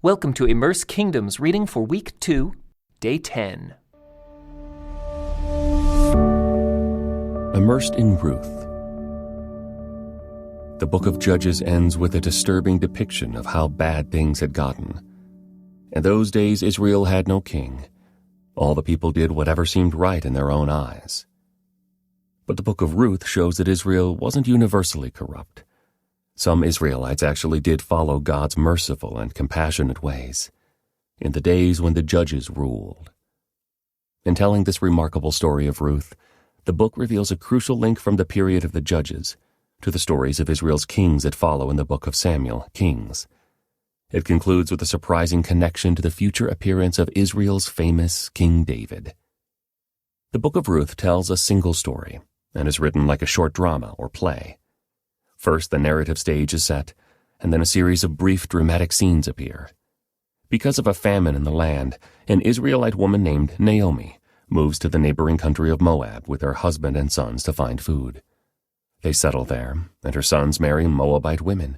Welcome to Immerse Kingdoms reading for Week 2, Day 10. Immersed in Ruth. The book of Judges ends with a disturbing depiction of how bad things had gotten. In those days, Israel had no king. All the people did whatever seemed right in their own eyes. But the book of Ruth shows that Israel wasn't universally corrupt. Some Israelites actually did follow God's merciful and compassionate ways in the days when the judges ruled. In telling this remarkable story of Ruth, the book reveals a crucial link from the period of the Judges to the stories of Israel's kings that follow in the book of Samuel, Kings. It concludes with a surprising connection to the future appearance of Israel's famous King David. The book of Ruth tells a single story and is written like a short drama or play. First, the narrative stage is set, and then a series of brief dramatic scenes appear. Because of a famine in the land, an Israelite woman named Naomi moves to the neighboring country of Moab with her husband and sons to find food. They settle there, and her sons marry Moabite women.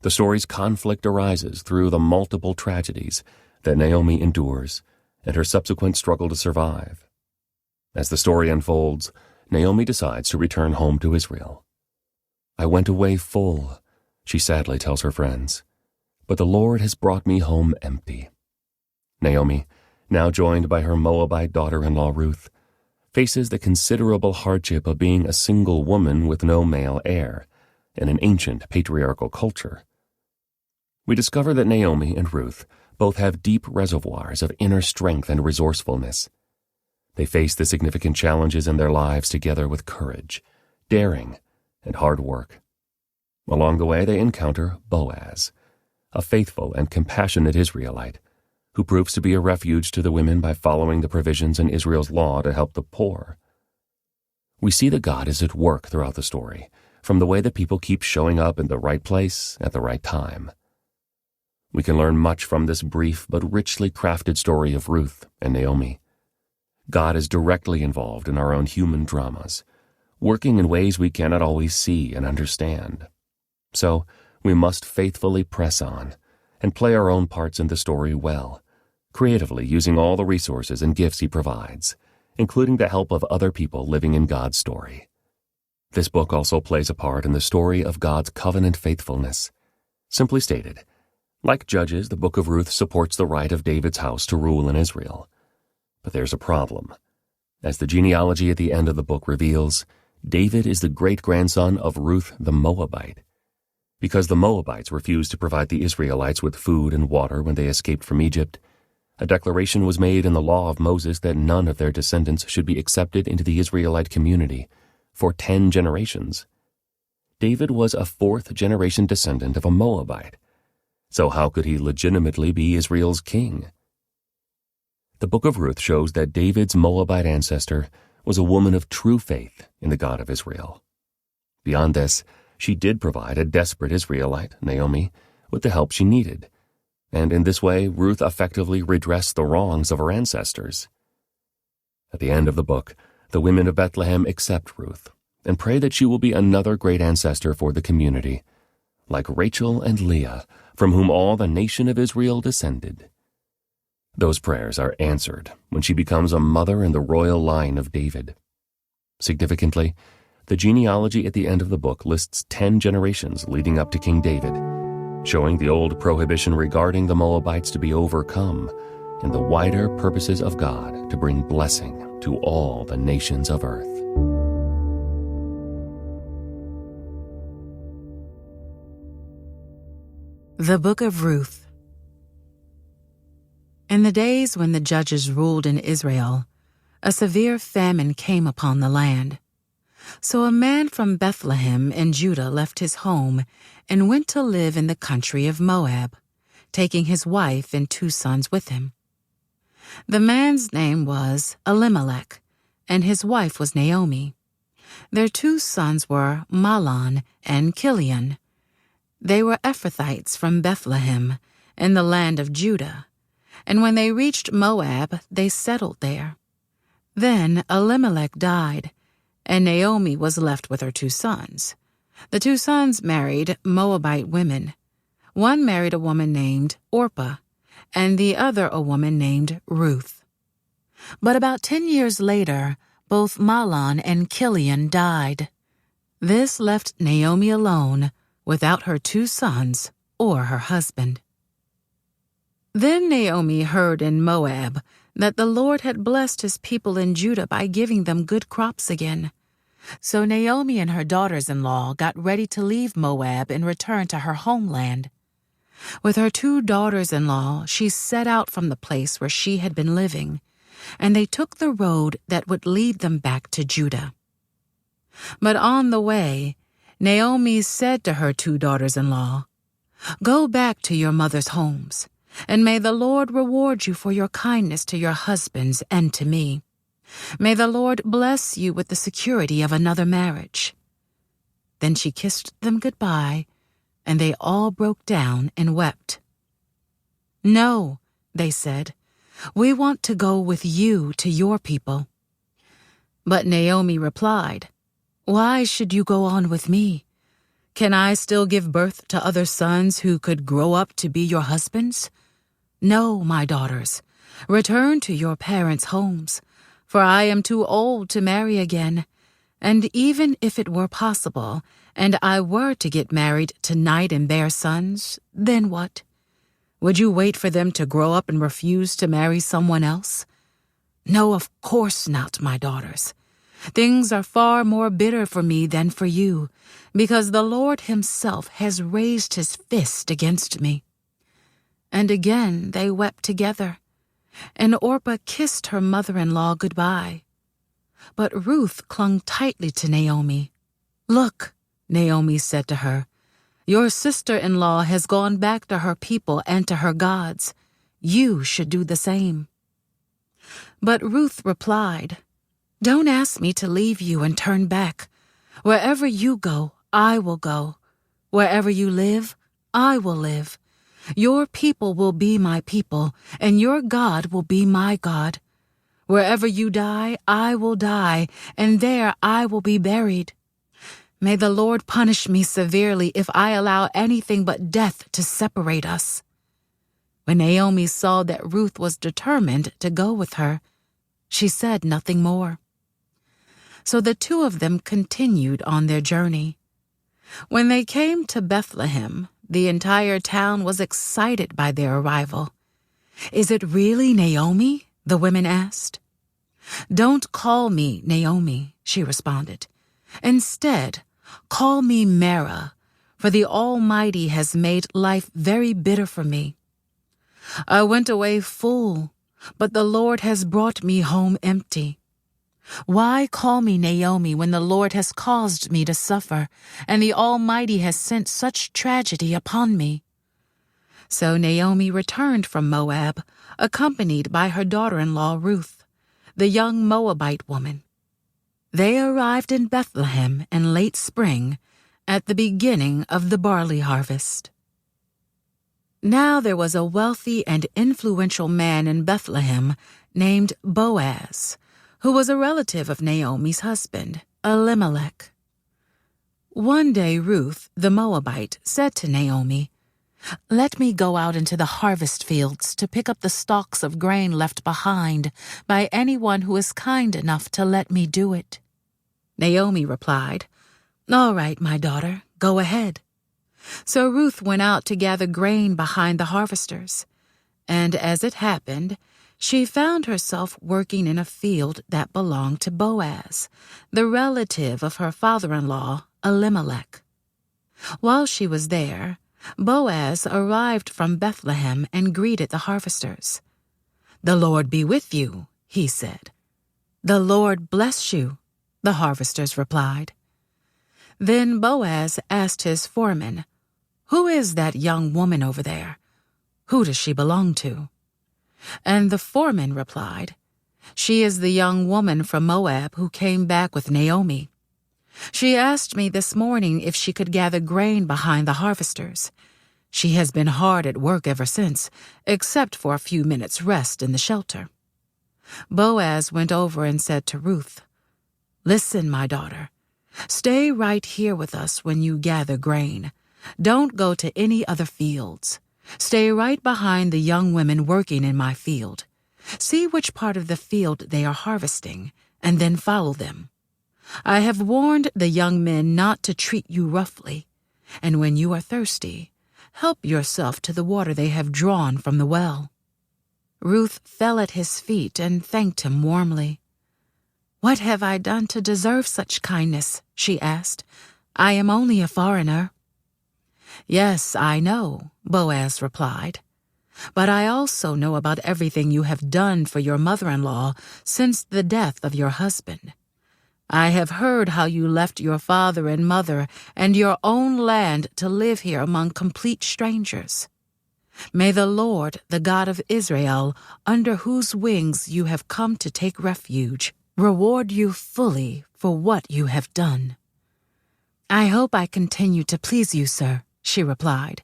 The story's conflict arises through the multiple tragedies that Naomi endures and her subsequent struggle to survive. As the story unfolds, Naomi decides to return home to Israel. "I went away full," she sadly tells her friends, "but the Lord has brought me home empty." Naomi, now joined by her Moabite daughter-in-law Ruth, faces the considerable hardship of being a single woman with no male heir in an ancient patriarchal culture. We discover that Naomi and Ruth both have deep reservoirs of inner strength and resourcefulness. They face the significant challenges in their lives together with courage, daring, and hard work. Along the way, they encounter Boaz, a faithful and compassionate Israelite who proves to be a refuge to the women by following the provisions in Israel's law to help the poor. We see that God is at work throughout the story, from the way that people keep showing up in the right place at the right time. We can learn much from this brief but richly crafted story of Ruth and Naomi. God is directly involved in our own human dramas, working in ways we cannot always see and understand. So, we must faithfully press on and play our own parts in the story well, creatively using all the resources and gifts He provides, including the help of other people living in God's story. This book also plays a part in the story of God's covenant faithfulness. Simply stated, like Judges, the book of Ruth supports the right of David's house to rule in Israel. But there's a problem. As the genealogy at the end of the book reveals, David is the great-grandson of Ruth the Moabite. Because the Moabites refused to provide the Israelites with food and water when they escaped from Egypt, a declaration was made in the law of Moses that none of their descendants should be accepted into the Israelite community for 10 generations. David was a fourth-generation descendant of a Moabite, so how could he legitimately be Israel's king? The book of Ruth shows that David's Moabite ancestor was a woman of true faith in the God of Israel. Beyond this, she did provide a desperate Israelite, Naomi, with the help she needed, and in this way Ruth effectively redressed the wrongs of her ancestors. At the end of the book, the women of Bethlehem accept Ruth and pray that she will be another great ancestor for the community, like Rachel and Leah, from whom all the nation of Israel descended. Those prayers are answered when she becomes a mother in the royal line of David. Significantly, the genealogy at the end of the book lists 10 generations leading up to King David, showing the old prohibition regarding the Moabites to be overcome and the wider purposes of God to bring blessing to all the nations of earth. The Book of Ruth. In the days when the judges ruled in Israel, a severe famine came upon the land. So a man from Bethlehem in Judah left his home and went to live in the country of Moab, taking his wife and 2 sons with him. The man's name was Elimelech, and his wife was Naomi. Their 2 sons were Mahlon and Kilion. They were Ephrathites from Bethlehem in the land of Judah, and when they reached Moab, they settled there. Then Elimelech died, and Naomi was left with her 2 sons. The 2 sons married Moabite women. One married a woman named Orpah, and the other a woman named Ruth. But about 10 years later, both Mahlon and Chilion died. This left Naomi alone, without her 2 sons or her husband. Then Naomi heard in Moab that the Lord had blessed his people in Judah by giving them good crops again. So Naomi and her daughters-in-law got ready to leave Moab and return to her homeland. With her 2 daughters-in-law, she set out from the place where she had been living, and they took the road that would lead them back to Judah. But on the way, Naomi said to her 2 daughters-in-law, "Go back to your mother's homes, and may the Lord reward you for your kindness to your husbands and to me. May the Lord bless you with the security of another marriage." Then she kissed them goodbye, and they all broke down and wept. "No," they said, "we want to go with you to your people." But Naomi replied, "Why should you go on with me? Can I still give birth to other sons who could grow up to be your husbands? No, my daughters, return to your parents' homes, for I am too old to marry again, and even if it were possible, and I were to get married tonight and bear sons, then what? Would you wait for them to grow up and refuse to marry someone else? No, of course not, my daughters. Things are far more bitter for me than for you, because the Lord himself has raised his fist against me." And again they wept together, and Orpah kissed her mother-in-law goodbye. But Ruth clung tightly to Naomi. "Look," Naomi said to her, "your sister-in-law has gone back to her people and to her gods. You should do the same." But Ruth replied, "Don't ask me to leave you and turn back. Wherever you go, I will go. Wherever you live, I will live. Your people will be my people, and your God will be my God. Wherever you die, I will die, and there I will be buried. May the Lord punish me severely if I allow anything but death to separate us." When Naomi saw that Ruth was determined to go with her, she said nothing more. So the 2 of them continued on their journey. When they came to Bethlehem, the entire town was excited by their arrival. "Is it really Naomi?" the women asked. "Don't call me Naomi," she responded. "Instead, call me Mara, for the Almighty has made life very bitter for me. I went away full, but the Lord has brought me home empty. Why call me Naomi when the Lord has caused me to suffer, and the Almighty has sent such tragedy upon me?" So Naomi returned from Moab, accompanied by her daughter-in-law Ruth, the young Moabite woman. They arrived in Bethlehem in late spring, at the beginning of the barley harvest. Now there was a wealthy and influential man in Bethlehem named Boaz, who was a relative of Naomi's husband, Elimelech. One day Ruth, the Moabite, said to Naomi, "Let me go out into the harvest fields to pick up the stalks of grain left behind by anyone who is kind enough to let me do it." Naomi replied, "All right, my daughter, go ahead." So Ruth went out to gather grain behind the harvesters, and as it happened, she found herself working in a field that belonged to Boaz, the relative of her father-in-law, Elimelech. While she was there, Boaz arrived from Bethlehem and greeted the harvesters. "The Lord be with you," he said. "The Lord bless you," the harvesters replied. Then Boaz asked his foreman, "Who is that young woman over there? Who does she belong to?" And the foreman replied, "She is the young woman from Moab who came back with Naomi. She asked me this morning if she could gather grain behind the harvesters. She has been hard at work ever since, except for a few minutes' rest in the shelter." Boaz went over and said to Ruth, "Listen, my daughter, stay right here with us when you gather grain. Don't go to any other fields. Stay right behind the young women working in my field. See which part of the field they are harvesting, and then follow them. I have warned the young men not to treat you roughly, and when you are thirsty, help yourself to the water they have drawn from the well." Ruth fell at his feet and thanked him warmly. "What have I done to deserve such kindness?" she asked. "I am only a foreigner." "Yes, I know," Boaz replied. "But I also know about everything you have done for your mother-in-law since the death of your husband. I have heard how you left your father and mother and your own land to live here among complete strangers. May the Lord, the God of Israel, under whose wings you have come to take refuge, reward you fully for what you have done." "I hope I continue to please you, sir," she replied.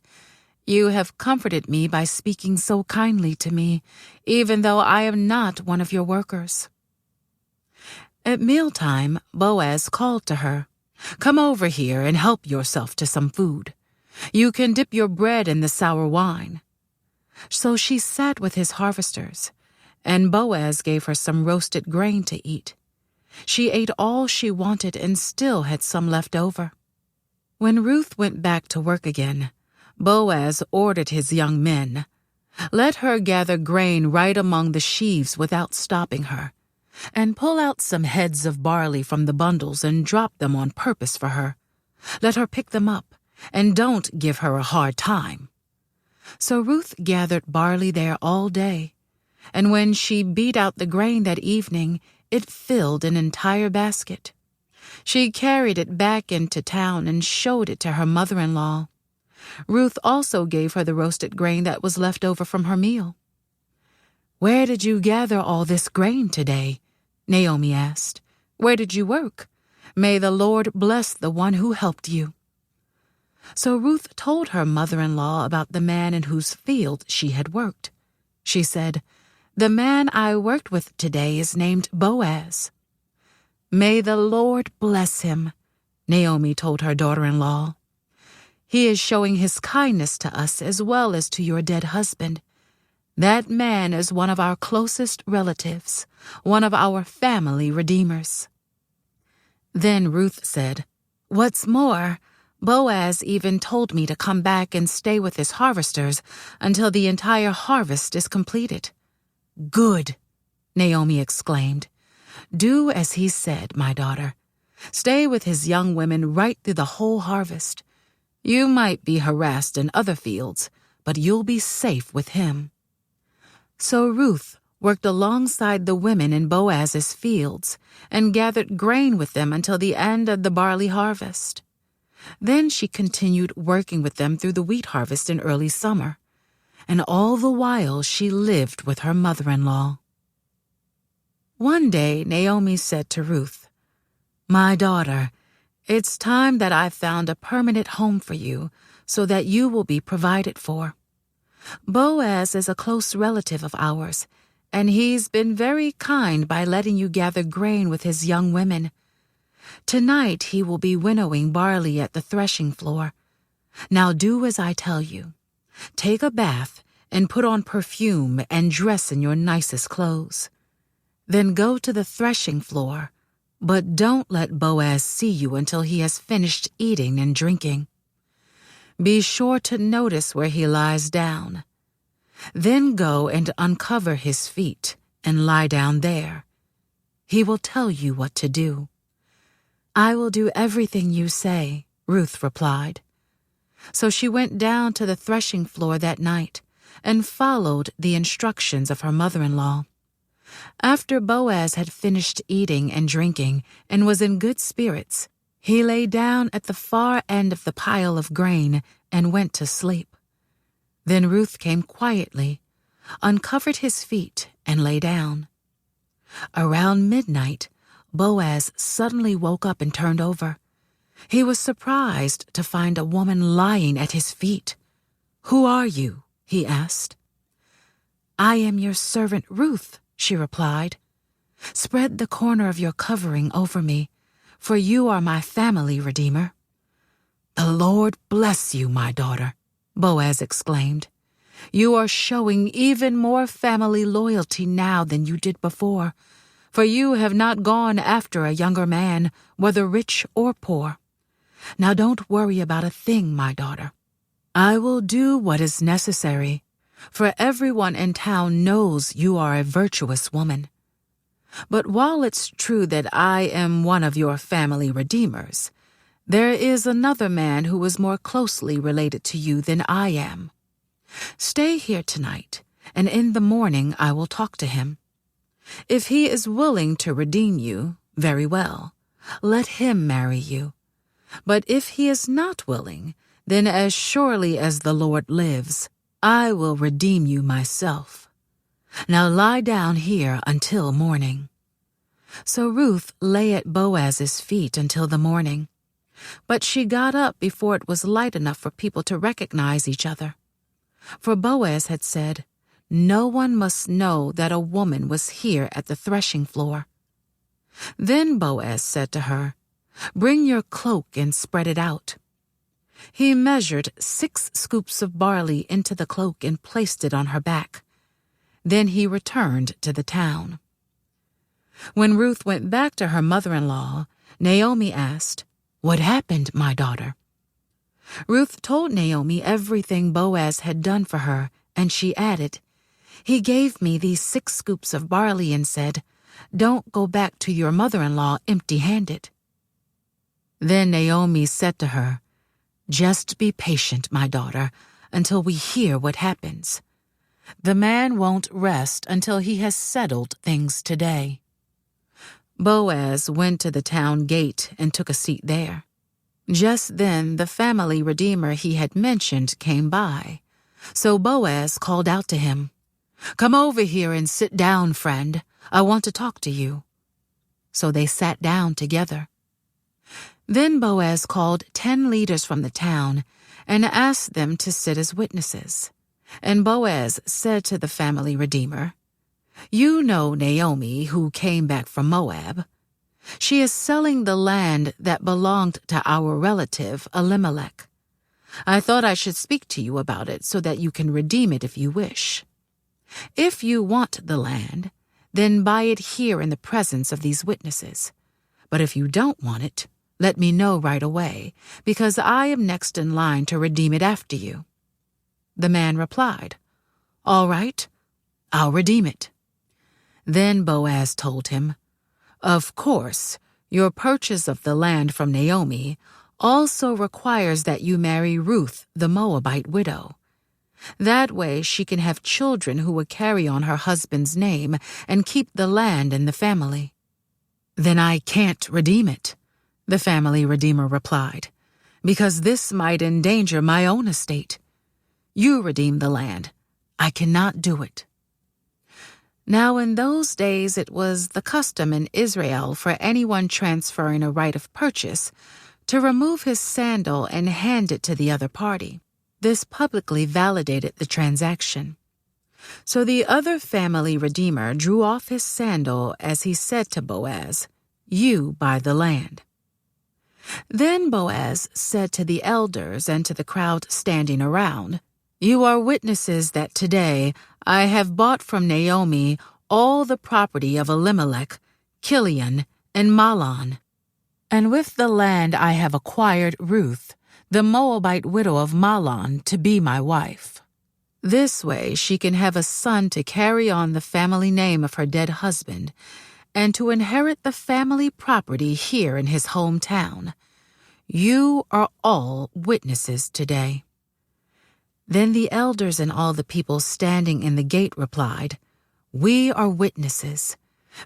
"You have comforted me by speaking so kindly to me, even though I am not one of your workers." At mealtime, Boaz called to her, "Come over here and help yourself to some food. You can dip your bread in the sour wine." So she sat with his harvesters, and Boaz gave her some roasted grain to eat. She ate all she wanted and still had some left over. When Ruth went back to work again, Boaz ordered his young men, "Let her gather grain right among the sheaves without stopping her, and pull out some heads of barley from the bundles and drop them on purpose for her. Let her pick them up, and don't give her a hard time." So Ruth gathered barley there all day, and when she beat out the grain that evening, it filled an entire basket. She carried it back into town and showed it to her mother-in-law. Ruth also gave her the roasted grain that was left over from her meal. "Where did you gather all this grain today?" Naomi asked. "Where did you work? May the Lord bless the one who helped you." So Ruth told her mother-in-law about the man in whose field she had worked. She said, "The man I worked with today is named Boaz." "May the Lord bless him," Naomi told her daughter-in-law. "He is showing his kindness to us as well as to your dead husband. That man is one of our closest relatives, one of our family redeemers." Then Ruth said, "What's more, Boaz even told me to come back and stay with his harvesters until the entire harvest is completed." "Good," Naomi exclaimed. "Do as he said, my daughter. Stay with his young women right through the whole harvest. You might be harassed in other fields, but you'll be safe with him." So Ruth worked alongside the women in Boaz's fields and gathered grain with them until the end of the barley harvest. Then she continued working with them through the wheat harvest in early summer, and all the while she lived with her mother-in-law. One day Naomi said to Ruth, "My daughter, it's time that I found a permanent home for you so that you will be provided for. Boaz is a close relative of ours, and he's been very kind by letting you gather grain with his young women. Tonight he will be winnowing barley at the threshing floor. Now do as I tell you. Take a bath and put on perfume and dress in your nicest clothes. Then go to the threshing floor, but don't let Boaz see you until he has finished eating and drinking. Be sure to notice where he lies down. Then go and uncover his feet and lie down there. He will tell you what to do." "I will do everything you say," Ruth replied. So she went down to the threshing floor that night and followed the instructions of her mother-in-law. After Boaz had finished eating and drinking and was in good spirits, he lay down at the far end of the pile of grain and went to sleep. Then Ruth came quietly, uncovered his feet, and lay down. Around midnight, Boaz suddenly woke up and turned over. He was surprised to find a woman lying at his feet. "Who are you?" he asked. "I am your servant Ruth," she replied. "Spread the corner of your covering over me, for you are my family redeemer." "The Lord bless you, my daughter," Boaz exclaimed. "You are showing even more family loyalty now than you did before, for you have not gone after a younger man, whether rich or poor. Now don't worry about a thing, my daughter. I will do what is necessary, for everyone in town knows you are a virtuous woman. But while it's true that I am one of your family redeemers, there is another man who is more closely related to you than I am. Stay here tonight, and in the morning I will talk to him. If he is willing to redeem you, very well. Let him marry you. But if he is not willing, then as surely as the Lord lives, I will redeem you myself. Now lie down here until morning." So Ruth lay at Boaz's feet until the morning. But she got up before it was light enough for people to recognize each other. For Boaz had said, "No one must know that a woman was here at the threshing floor." Then Boaz said to her, "Bring your cloak and spread it out." He measured 6 scoops of barley into the cloak and placed it on her back. Then he returned to the town. When Ruth went back to her mother-in-law, Naomi asked, "What happened, my daughter?" Ruth told Naomi everything Boaz had done for her, and she added, "He gave me these 6 scoops of barley and said, 'Don't go back to your mother-in-law empty-handed.'" Then Naomi said to her, "Just be patient, my daughter, until we hear what happens. The man won't rest until he has settled things today." Boaz went to the town gate and took a seat there. Just then the family redeemer he had mentioned came by. So Boaz called out to him, "Come over here and sit down, friend. I want to talk to you." So they sat down together. Then Boaz called 10 leaders from the town and asked them to sit as witnesses. And Boaz said to the family redeemer, "You know Naomi, who came back from Moab. She is selling the land that belonged to our relative Elimelech. I thought I should speak to you about it so that you can redeem it if you wish. If you want the land, then buy it here in the presence of these witnesses. But if you don't want it, let me know right away, because I am next in line to redeem it after you." The man replied, "All right, I'll redeem it." Then Boaz told him, "Of course, your purchase of the land from Naomi also requires that you marry Ruth, the Moabite widow. That way she can have children who will carry on her husband's name and keep the land in the family." "Then I can't redeem it," the family redeemer replied, "because this might endanger my own estate. You redeem the land. I cannot do it." Now in those days it was the custom in Israel for anyone transferring a right of purchase to remove his sandal and hand it to the other party. This publicly validated the transaction. So the other family redeemer drew off his sandal as he said to Boaz, "You buy the land." Then Boaz said to the elders and to the crowd standing around, "You are witnesses that today I have bought from Naomi all the property of Elimelech, Kilion, and Mahlon. And with the land I have acquired Ruth, the Moabite widow of Mahlon, to be my wife. This way she can have a son to carry on the family name of her dead husband and to inherit the family property here in his hometown. You are all witnesses today." Then the elders and all the people standing in the gate replied, "We are witnesses.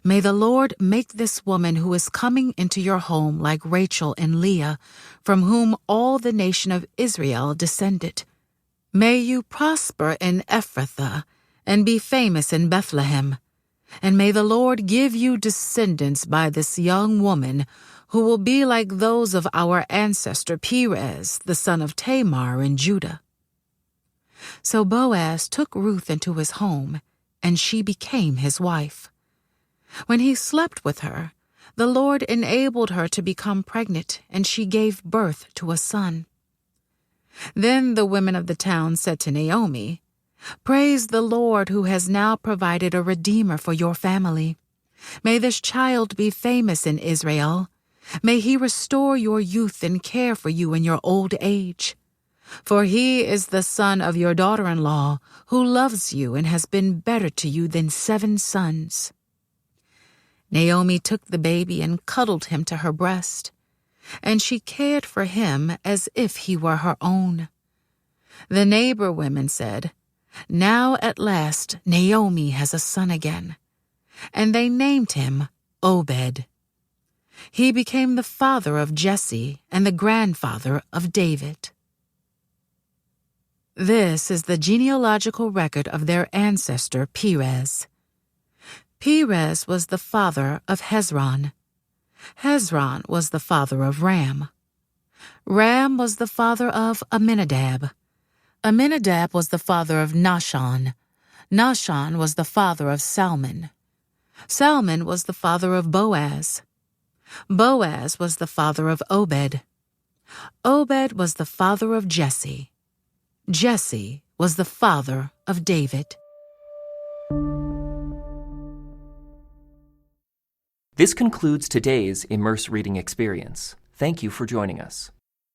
May the Lord make this woman who is coming into your home like Rachel and Leah, from whom all the nation of Israel descended. May you prosper in Ephrathah and be famous in Bethlehem. And may the Lord give you descendants by this young woman who will be like those of our ancestor Perez, the son of Tamar in Judah." So Boaz took Ruth into his home, and she became his wife. When he slept with her, the Lord enabled her to become pregnant, and she gave birth to a son. Then the women of the town said to Naomi, "Praise the Lord who has now provided a redeemer for your family. May this child be famous in Israel. May he restore your youth and care for you in your old age. For he is the son of your daughter-in-law, who loves you and has been better to you than 7 sons." Naomi took the baby and cuddled him to her breast, and she cared for him as if he were her own. The neighbor women said, "Now at last Naomi has a son again," and they named him Obed. He became the father of Jesse and the grandfather of David. This is the genealogical record of their ancestor Perez. Perez was the father of Hezron. Hezron was the father of Ram. Ram was the father of Amminadab. Amminadab was the father of Nahshon. Nahshon was the father of Salmon. Salmon was the father of Boaz. Boaz was the father of Obed. Obed was the father of Jesse. Jesse was the father of David. This concludes today's Immerse reading experience. Thank you for joining us.